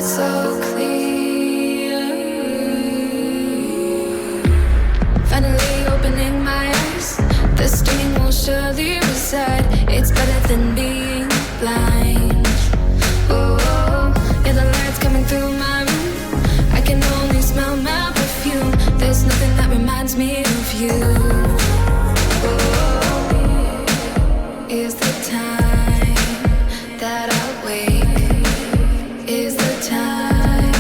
it's so clear. Finally opening my eyes, the stinging will surely reside. It's better than being blind. Oh, yeah, the light's coming through my room. I can only smell my perfume. There's nothing that reminds me of you. Oh, is the time that I wait. Is the time.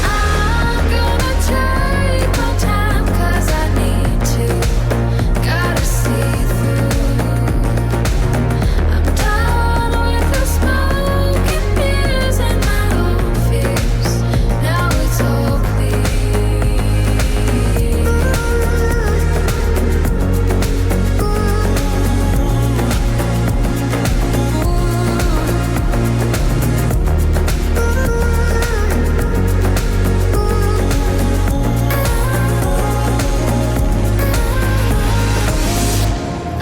I'm gonna take my time 'cause I need to. Gotta see through. I'm done with the smoke and mirrors and my own fears. Now it's all clear.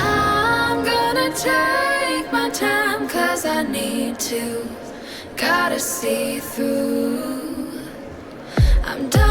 I'm gonna take my time 'cause I need to. Gotta see through. I'm done.